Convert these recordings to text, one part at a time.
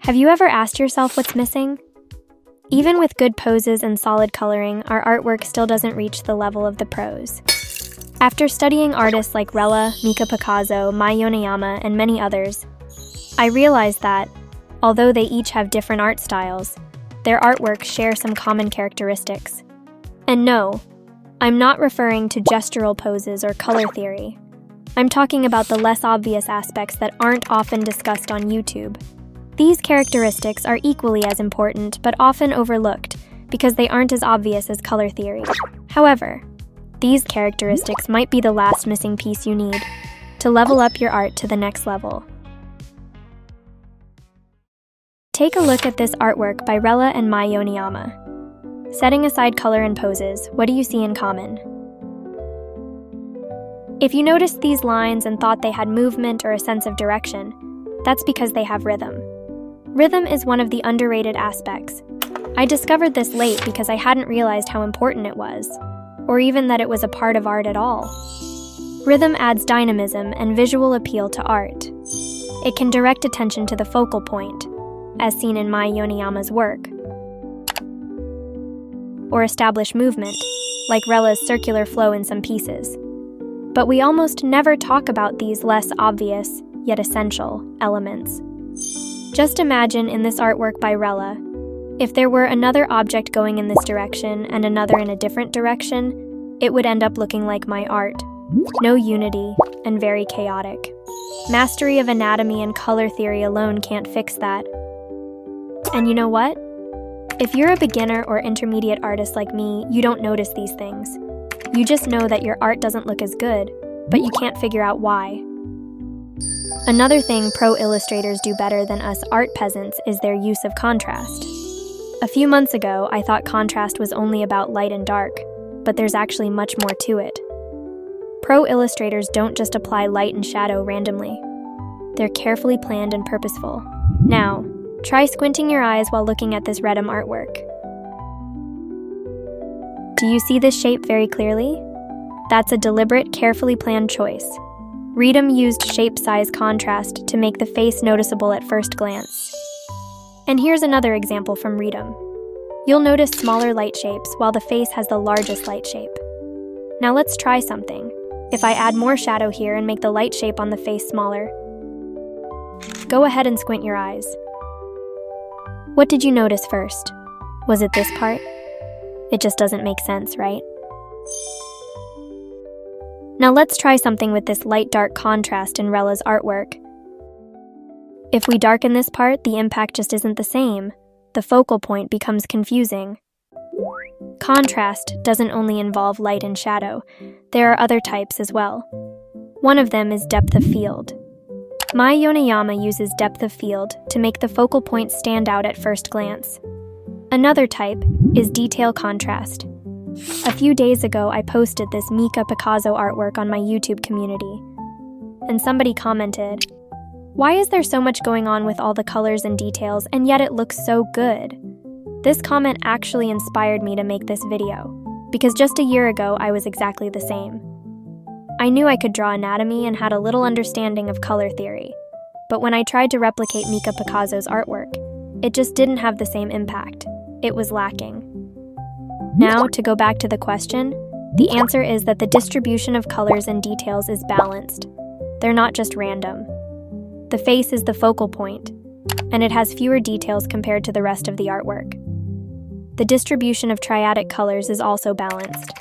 Have you ever asked yourself what's missing? Even with good poses and solid coloring, our artwork still doesn't reach the level of the pros. After studying artists like Rella, Mika Pikazo, Mai Yoneyama, and many others, I realized that, although they each have different art styles, their artwork share some common characteristics. And no, I'm not referring to gestural poses or color theory. I'm talking about the less obvious aspects that aren't often discussed on YouTube. These characteristics are equally as important but often overlooked because they aren't as obvious as color theory. However, these characteristics might be the last missing piece you need to level up your art to the next level. Take a look at this artwork by Rella and Mai Yoneyama. Setting aside color and poses, what do you see in common? If you noticed these lines and thought they had movement or a sense of direction, that's because they have rhythm. Rhythm is one of the underrated aspects. I discovered this late because I hadn't realized how important it was, or even that it was a part of art at all. Rhythm adds dynamism and visual appeal to art. It can direct attention to the focal point, as seen in Mai Yoneyama's work, or establish movement, like Rella's circular flow in some pieces. But we almost never talk about these less obvious, yet essential, elements. Just imagine in this artwork by Rella, if there were another object going in this direction and another in a different direction, it would end up looking like my art. No unity, and very chaotic. Mastery of anatomy and color theory alone can't fix that. And you know what? If you're a beginner or intermediate artist like me, you don't notice these things. You just know that your art doesn't look as good, but you can't figure out why. Another thing pro illustrators do better than us art peasants is their use of contrast. A few months ago, I thought contrast was only about light and dark, but there's actually much more to it. Pro illustrators don't just apply light and shadow randomly. They're carefully planned and purposeful. Now, try squinting your eyes while looking at this Redum artwork. Do you see this shape very clearly? That's a deliberate, carefully planned choice. Redum used shape-size contrast to make the face noticeable at first glance. And here's another example from Redum. You'll notice smaller light shapes while the face has the largest light shape. Now let's try something. If I add more shadow here and make the light shape on the face smaller, go ahead and squint your eyes. What did you notice first? Was it this part? It just doesn't make sense, right? Now let's try something with this light-dark contrast in Rella's artwork. If we darken this part, the impact just isn't the same. The focal point becomes confusing. Contrast doesn't only involve light and shadow. There are other types as well. One of them is depth of field. Mai Yoneyama uses depth of field to make the focal point stand out at first glance. Another type is detail contrast. A few days ago, I posted this Mika Pikazo artwork on my YouTube community, and somebody commented, "Why is there so much going on with all the colors and details, and yet it looks so good?" This comment actually inspired me to make this video, because just a year ago, I was exactly the same. I knew I could draw anatomy and had a little understanding of color theory, but when I tried to replicate Mika Pikazo's artwork, it just didn't have the same impact. It was lacking. Now, to go back to the question, the answer is that the distribution of colors and details is balanced. They're not just random. The face is the focal point, and it has fewer details compared to the rest of the artwork. The distribution of triadic colors is also balanced.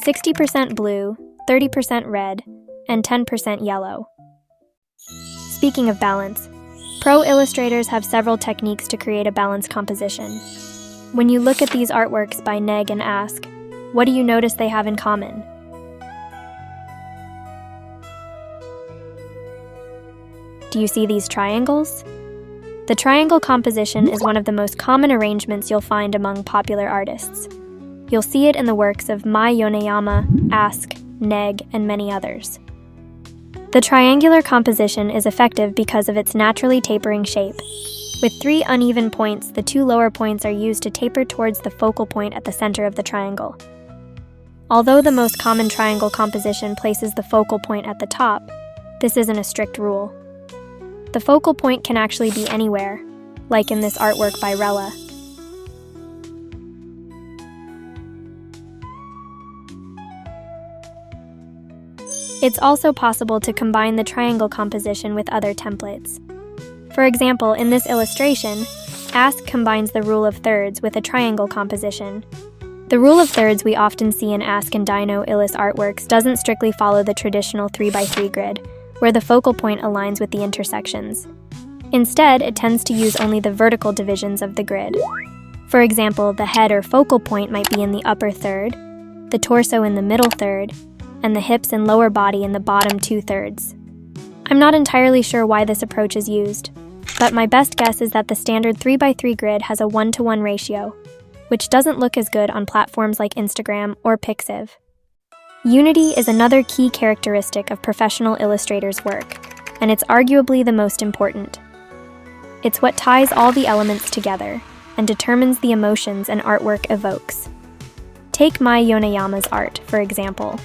60% blue, 30% red, and 10% yellow. Speaking of balance, pro illustrators have several techniques to create a balanced composition. When you look at these artworks by Neg and Ask, what do you notice they have in common? Do you see these triangles? The triangle composition is one of the most common arrangements you'll find among popular artists. You'll see it in the works of Mai Yoneyama, Ask, Neg, and many others. The triangular composition is effective because of its naturally tapering shape. With 3 uneven points, the 2 lower points are used to taper towards the focal point at the center of the triangle. Although the most common triangle composition places the focal point at the top, this isn't a strict rule. The focal point can actually be anywhere, like in this artwork by Rella. It's also possible to combine the triangle composition with other templates. For example, in this illustration, Ask combines the rule of thirds with a triangle composition. The rule of thirds we often see in Ask and Dino Illus artworks doesn't strictly follow the traditional 3x3 grid, where the focal point aligns with the intersections. Instead, it tends to use only the vertical divisions of the grid. For example, the head or focal point might be in the upper third, the torso in the middle third, and the hips and lower body in the bottom 2/3. I'm not entirely sure why this approach is used, but my best guess is that the standard 3x3 grid has a 1:1 ratio, which doesn't look as good on platforms like Instagram or Pixiv. Unity is another key characteristic of professional illustrators' work, and it's arguably the most important. It's what ties all the elements together and determines the emotions an artwork evokes. Take Mai Yoneyama's art, for example.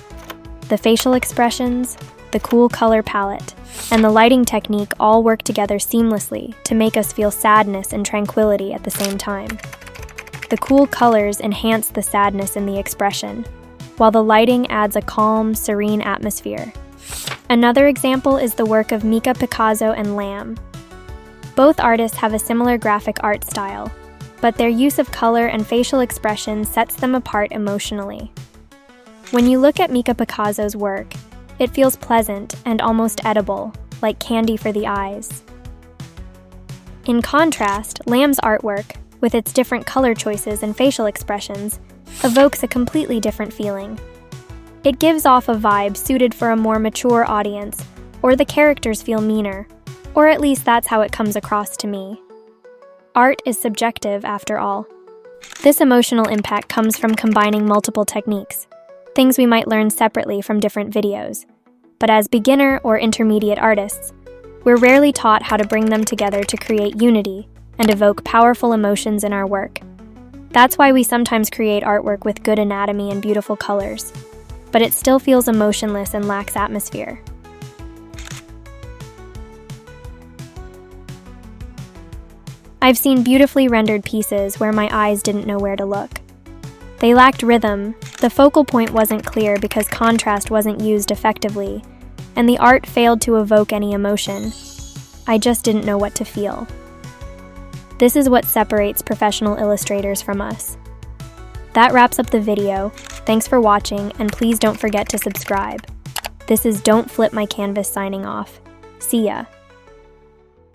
The facial expressions, the cool color palette, and the lighting technique all work together seamlessly to make us feel sadness and tranquility at the same time. The cool colors enhance the sadness in the expression, while the lighting adds a calm, serene atmosphere. Another example is the work of Mika Pikazo and Lamb. Both artists have a similar graphic art style, but their use of color and facial expression sets them apart emotionally. When you look at Mika Pikazo's work, it feels pleasant and almost edible, like candy for the eyes. In contrast, Lamb's artwork, with its different color choices and facial expressions, evokes a completely different feeling. It gives off a vibe suited for a more mature audience, or the characters feel meaner, or at least that's how it comes across to me. Art is subjective, after all. This emotional impact comes from combining multiple techniques, things we might learn separately from different videos. But as beginner or intermediate artists, we're rarely taught how to bring them together to create unity and evoke powerful emotions in our work. That's why we sometimes create artwork with good anatomy and beautiful colors, but it still feels emotionless and lacks atmosphere. I've seen beautifully rendered pieces where my eyes didn't know where to look. They lacked rhythm, the focal point wasn't clear because contrast wasn't used effectively, and the art failed to evoke any emotion. I just didn't know what to feel. This is what separates professional illustrators from us. That wraps up the video. Thanks for watching, and please don't forget to subscribe. This is Don't Flip My Canvas signing off. See ya.